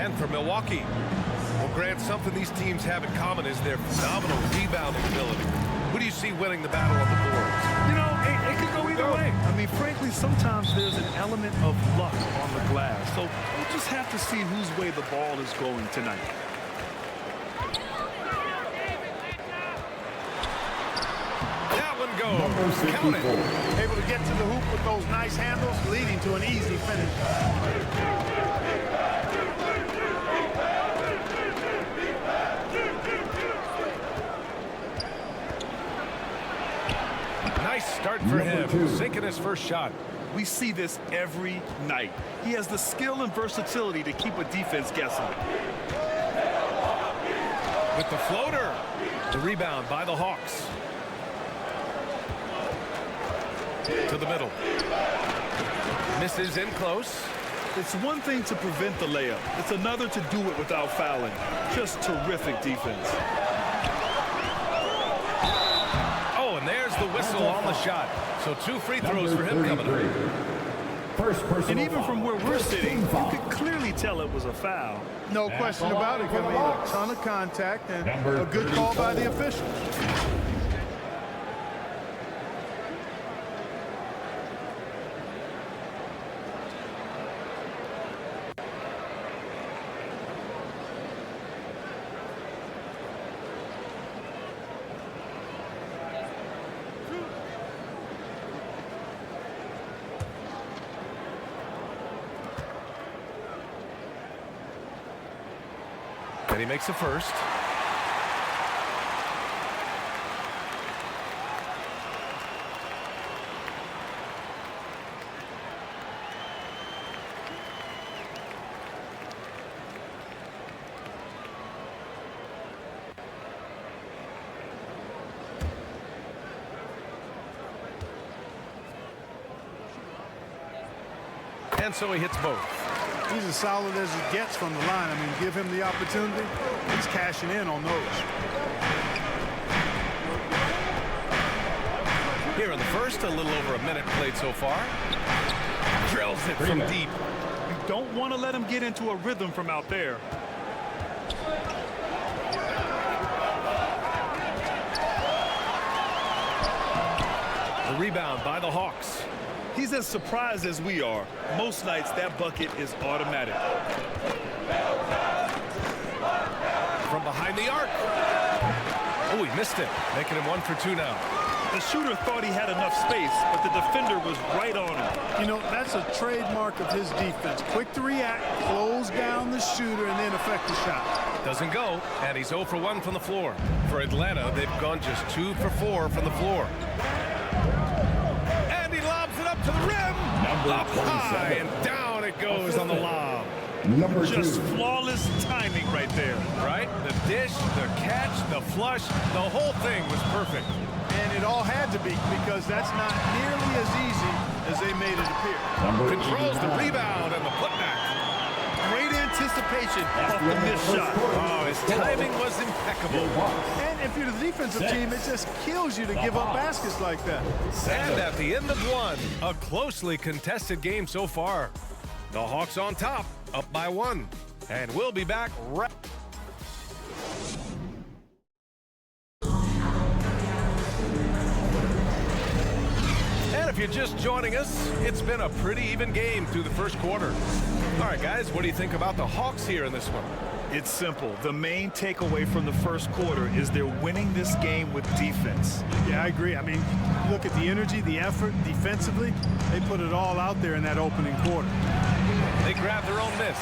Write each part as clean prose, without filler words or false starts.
And for Milwaukee, well, Grant, something these teams have in common is their phenomenal rebounding ability. Who do you see winning the battle on the boards? You know, it could go either way. I mean, frankly, sometimes there's an element of luck on the glass. So we'll just have to see whose way the ball is going tonight. That one goes. Count it. Able to get to the hoop with those nice handles, leading to an easy finish. Nice start for him, sinking his first shot. We see this every night. He has the skill and versatility to keep a defense guessing. With the floater, the rebound by the Hawks. To the middle. Misses in close. It's one thing to prevent the layup. It's another to do it without fouling. Just terrific defense. And there's the whistle on the shot. So 2 free throws for him coming up. And even from where we're sitting, you could clearly tell it was a foul. No question about it. I mean, a ton of contact and a good call by the official. And he makes the first. And so he hits both. He's as solid as he gets from the line. I mean, give him the opportunity. He's cashing in on those. Here in the first, a little over a minute played so far. Drills it from deep. You don't want to let him get into a rhythm from out there. The rebound by the Hawks. He's as surprised as we are. Most nights, that bucket is automatic. From behind the arc. Oh, he missed it. Making him 1 for 2 now. The shooter thought he had enough space, but the defender was right on him. You know, that's a trademark of his defense. Quick to react, close down the shooter, and then affect the shot. Doesn't go, and he's 0 for 1 from the floor. For Atlanta, they've gone just 2 for 4 from the floor. And he lobs it up to the rim. Up high, and down it goes on the lob. Just flawless timing right there. Right? The dish, the catch, the flush, the whole thing was perfect. And it all had to be, because that's not nearly as easy as they made it appear. Controls the rebound and the putback. Great anticipation off the missed shot. Oh, his timing was impeccable. And if you're the defensive team, it just kills you to give up baskets like that. And at the end of one, a closely contested game so far. The Hawks on top, up by 1. And we'll be back right. And if you're just joining us, it's been a pretty even game through the first quarter. All right, guys, what do you think about the Hawks here in this one? It's simple. The main takeaway from the first quarter is they're winning this game with defense. Yeah, I agree. I mean, look at the energy, the effort defensively. They put it all out there in that opening quarter. They grab their own miss.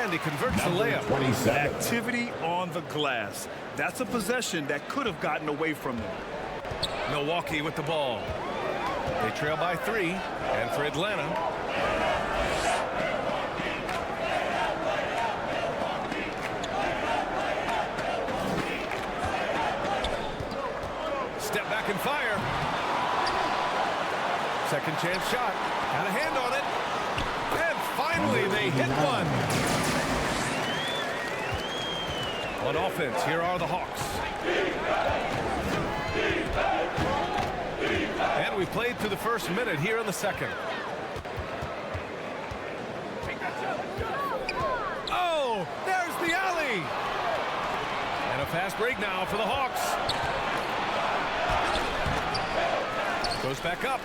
And he converts the layup. Activity on the glass. That's a possession that could have gotten away from them. Milwaukee with the ball. They trail by 3. And for Atlanta, step back and fire. Second chance shot. Got a hand on it. And finally they hit one. On offense, here are the Hawks. And we played through the first minute here in the second. fast break now for the Hawks. Goes back up.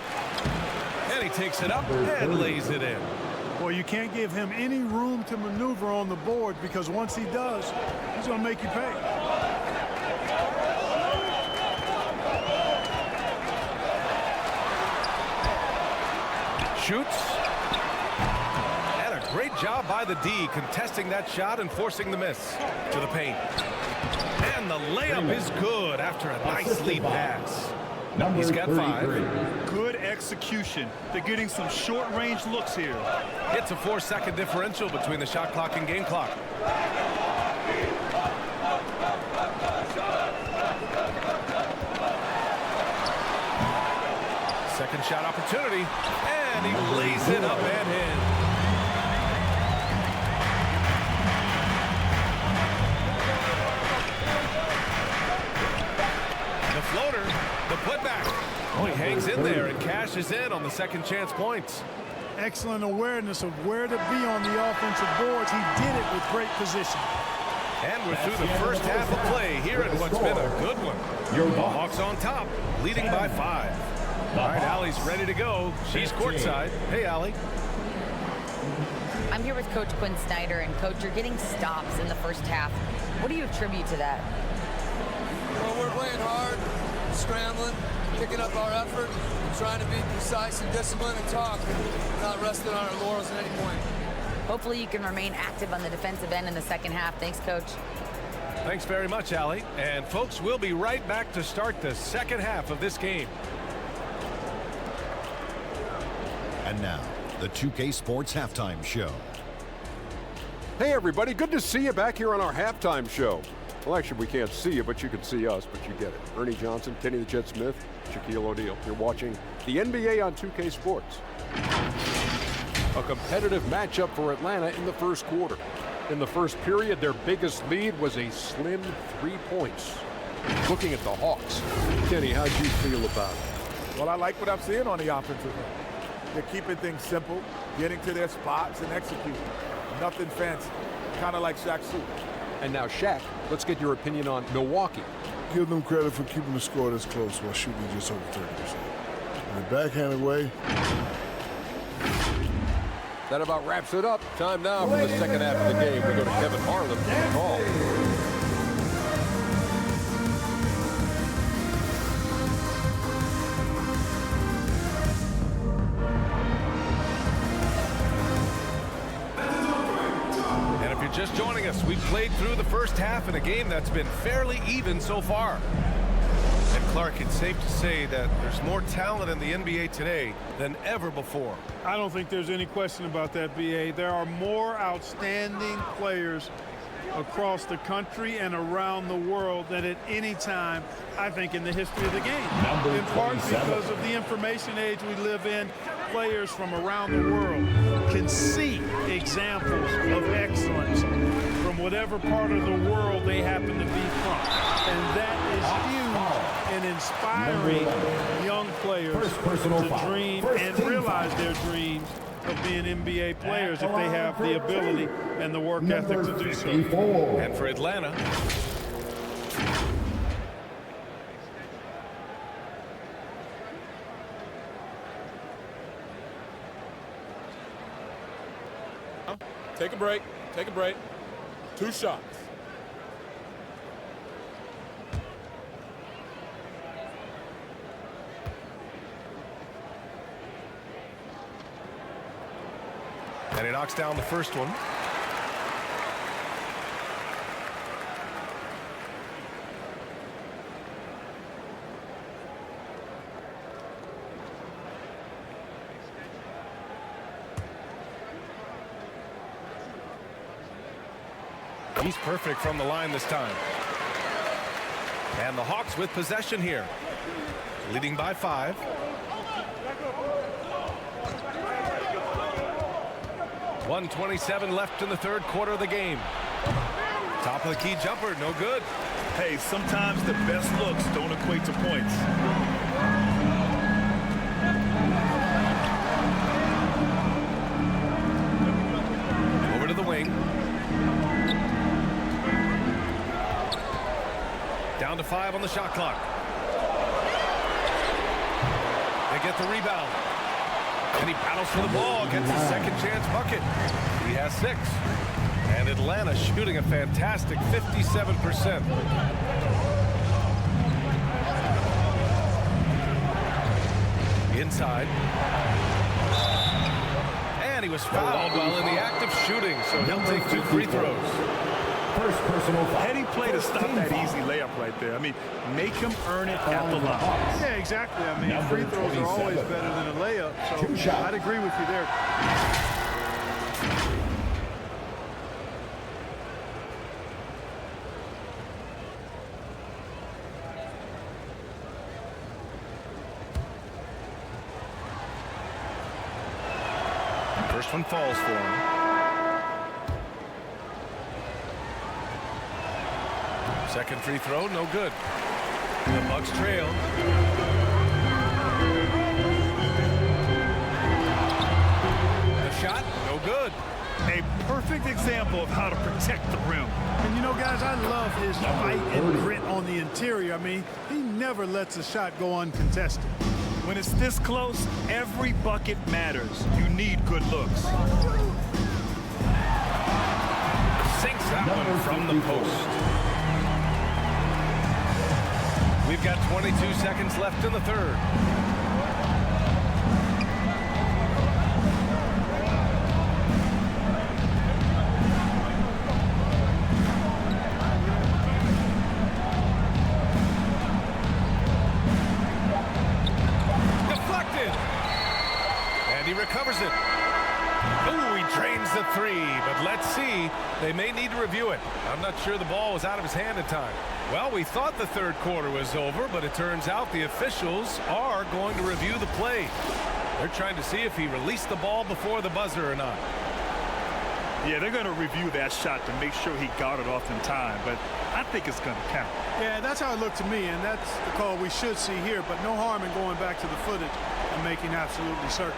And he takes it up and lays it in. Boy, you can't give him any room to maneuver on the board because once he does, he's going to make you pay. Shoots. And a great job by the D contesting that shot and forcing the miss to the paint. And the layup is good after a nice lead pass. He's got 5. Good execution. They're getting some short-range looks here. It's a 4-second differential between the shot clock and game clock. Second shot opportunity, and he lays it up and in. The floater, the putback. Oh, he hangs in there and cashes in on the second chance points. Excellent awareness of where to be on the offensive boards. He did it with great position. And we're through the first half of play here in what's been a good one. The Hawks on top, leading by 5. All right, Allie's ready to go. She's courtside. Hey, Allie. I'm here with Coach Quinn Snyder, and Coach, you're getting stops in the first half. What do you attribute to that? Well, we're playing hard, scrambling, picking up our effort, trying to be precise and disciplined and talk, not resting on our laurels at any point. Hopefully you can remain active on the defensive end in the second half. Thanks, Coach. Thanks very much, Allie. And, folks, we'll be right back to start the second half of this game. And now, the 2K Sports Halftime Show. Hey, everybody. Good to see you back here on our halftime show. Well, actually, we can't see you, but you can see us, but you get it. Ernie Johnson, Kenny the Jet Smith, Shaquille O'Neal. You're watching the NBA on 2K Sports. A competitive matchup for Atlanta in the first quarter. In the first period, their biggest lead was a slim 3 points. Looking at the Hawks, Kenny, how'd you feel about it? Well, I like what I'm seeing on the offensive end. They're keeping things simple, getting to their spots and executing. Nothing fancy, kind of like Shaq's suit. And now, Shaq, let's get your opinion on Milwaukee. Give them credit for keeping the score this close while shooting just over 30%. In a backhanded way. That about wraps it up. Time now for the second half of the game. We go to Kevin Harlan for the call. Just joining us, we've played through the first half in a game that's been fairly even so far. And Clark, it's safe to say that there's more talent in the NBA today than ever before. I don't think there's any question about that, B.A. There are more outstanding players across the country and around the world than at any time, I think, in the history of the game. In part because of the information age we live in, players from around the world can see examples of excellence from whatever part of the world they happen to be from. And that is huge in inspiring young players to dream and realize their dreams of being NBA players if they have the ability and the work ethic to do so. And for Atlanta, Take a break. Take a break. 2 shots. and he knocks down the first one. He's perfect from the line this time. And the Hawks with possession here, leading by 5. .127 left in the third quarter of the game. Top of the key jumper, no good. Hey, sometimes the best looks don't equate to points. Over to the wing. Down to 5 on the shot clock. They get the rebound. And he battles for the ball, gets his second chance bucket. He has 6. And Atlanta shooting a fantastic 57%. Inside. And he was fouled while in the act of shooting, so he'll take 2 free throws. First personal foul. Heady play to stop that easy layup right there. I mean, make him earn it at the line. Yeah, exactly. I mean, free throws are always better than a layup, so I'd agree with you there. First one falls for him. Second free throw, no good. The Bucks trail. The shot, no good. A perfect example of how to protect the rim. And you know, guys, I love his fight and grit on the interior. I mean, he never lets a shot go uncontested. When it's this close, every bucket matters. You need good looks. Sinks that one from the post. We've got 22 seconds left in the third. Recovers it. Ooh, he drains the 3, but let's see. They may need to review it. I'm not sure the ball was out of his hand in time. Well, we thought the third quarter was over, but it turns out the officials are going to review the play. They're trying to see if he released the ball before the buzzer or not. Yeah, they're going to review that shot to make sure he got it off in time, but I think it's going to count. Yeah, that's how it looked to me, and that's the call we should see here, but no harm in going back to the footage and making absolutely certain.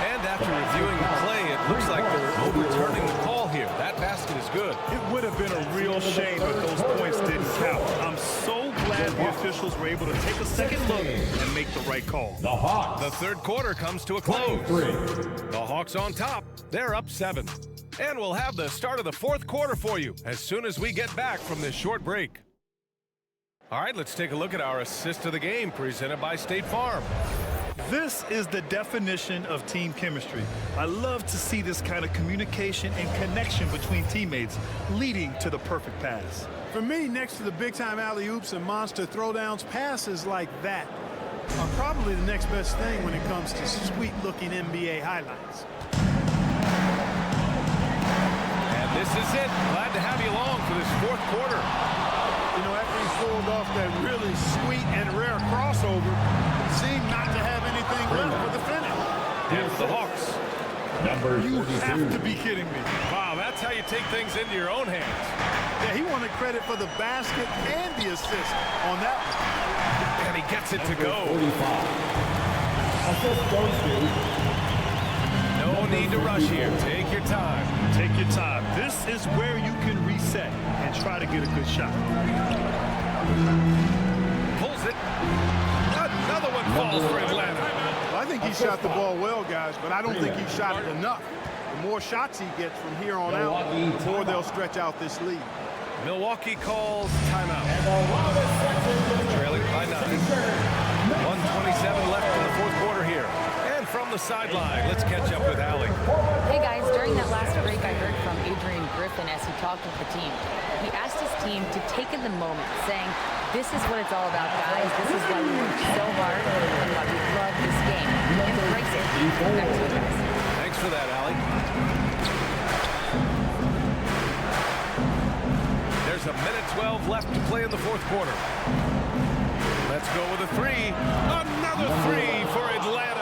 And after reviewing the play, it looks like they're overturning the call here. That basket is good. It would have been a real shame if those points didn't count. I'm so glad the officials were able to take a second look and make the right call. The Hawks. The third quarter comes to a close. The Hawks on top. They're up 7. And we'll have the start of the fourth quarter for you as soon as we get back from this short break. All right, let's take a look at our assist of the game presented by State Farm. This is the definition of team chemistry. I love to see this kind of communication and connection between teammates leading to the perfect pass. For me, next to the big-time alley-oops and monster throwdowns, passes like that are probably the next best thing when it comes to sweet-looking NBA highlights. And this is it. Glad to have you along for this fourth quarter. You know, after he pulled off that really sweet and rare crossover, it seemed not to have anything left for the finish. Here's the Hawks. You have to be kidding me. Wow, that's how you take things into your own hands. Yeah, he wanted credit for the basket and the assist on that one. And he gets it to go. No need to rush here. Take your time. Take your time. This is where you can reset and try to get a good shot. Pulls it. Another one falls for Atlanta. Well, I think he shot the ball well, guys, but I don't think he shot it enough. The more shots he gets from here on out, the more they'll stretch out this lead. Milwaukee calls timeout. Trailing by 9. 1:27 left in the fourth quarter here. And from the sideline, let's catch up with Allie. Hey guys, during that last break, I heard from Adrian Griffin as he talked with the team. He asked his team to take in the moment, saying, "This is what it's all about, guys. This is why we work so hard and why we love this game. Embrace it." Back to you guys. Thanks for that, Allie. There's a minute 12 left to play in the fourth quarter. Let's go with a 3. Another 3 for Atlanta.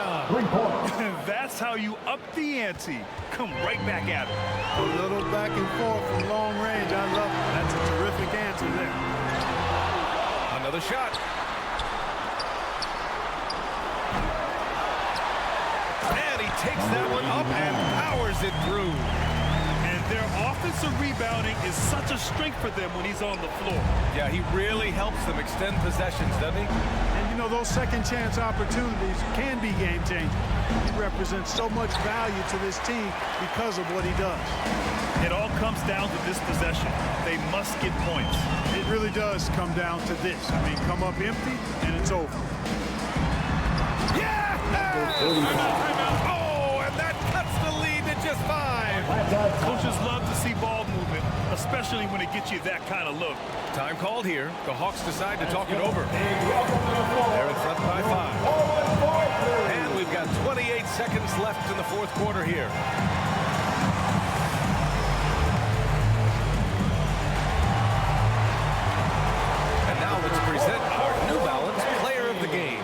That's how you up the ante. Come right back at it. A little back and forth from long range. I love it. That's a terrific answer there. Another shot. And he takes that one up and powers it through. And their offensive rebounding is such a strength for them when he's on the floor. Yeah, he really helps them extend possessions, doesn't he? And, you know, those second chance opportunities can be game-changing. He represents so much value to this team because of what he does. It all comes down to this possession. They must get points. It really does come down to this. I mean, come up empty, and it's over. Yeah! Oh, and that cuts the lead to just 5. Coaches love to see ball movement, especially when it gets you that kind of look. Time called here. The Hawks decide to talk it over. They're in front by 5. And we've got 28 seconds left in the fourth quarter here. And now let's present our New Balance Player of the Game.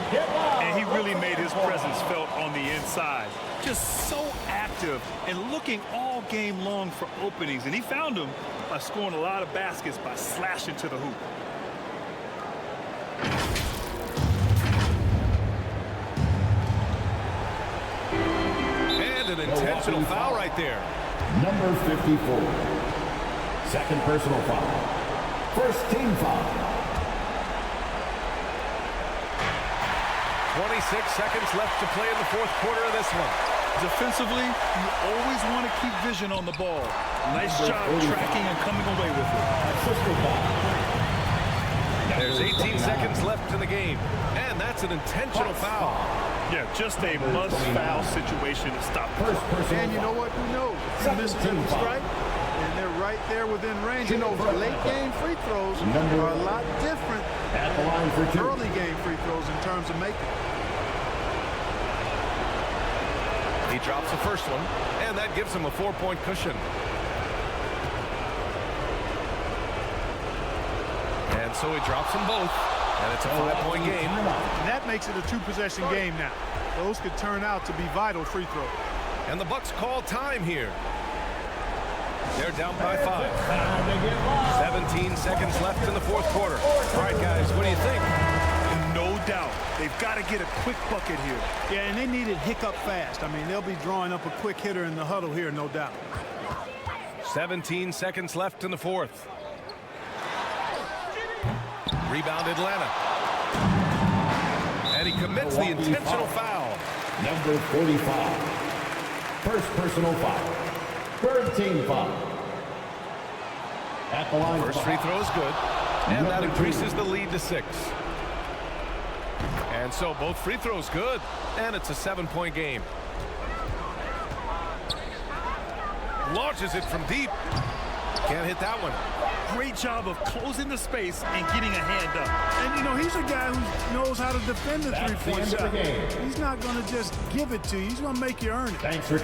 And he really made his presence felt on the inside. Just so active and looking all game long for openings. And he found them by scoring a lot of baskets by slashing to the hoop. And an intentional foul right there. Number 54. Second personal foul. First team foul. 26 seconds left to play in the fourth quarter of this one. Defensively, you always want to keep vision on the ball. Nice job tracking and coming away with it. There's 18 seconds left in the game, and that's an intentional foul. Yeah, just a must-foul situation to stop. And you know what? Who knows? You missed the strike, and they're right there within range. You know, late-game free throws are a lot different than early-game free throws in terms of making. He drops the first one, and that gives him a 4-point cushion. And so he drops them both, and it's a 5-point game. And that makes it a 2-possession game now. Those could turn out to be vital free throws. And the Bucks call time here. They're down by 5. 17 seconds left in the fourth quarter. All right, guys, what do you think? No doubt. They've got to get a quick bucket here. Yeah, and they need it hiccup fast. I mean, they'll be drawing up a quick hitter in the huddle here, no doubt. 17 seconds left in the fourth. Rebound Atlanta. And he commits the intentional foul. Number 45. First personal foul. Third team foul. At the line. First free throw is good. And that increases the lead to 6. And so both free throws good. And it's a 7-point game. Launches it from deep. Can't hit that one. Great job of closing the space and getting a hand up. And, you know, he's a guy who knows how to defend the three-point shot. He's not going to just give it to you. He's going to make you earn it. Thanks for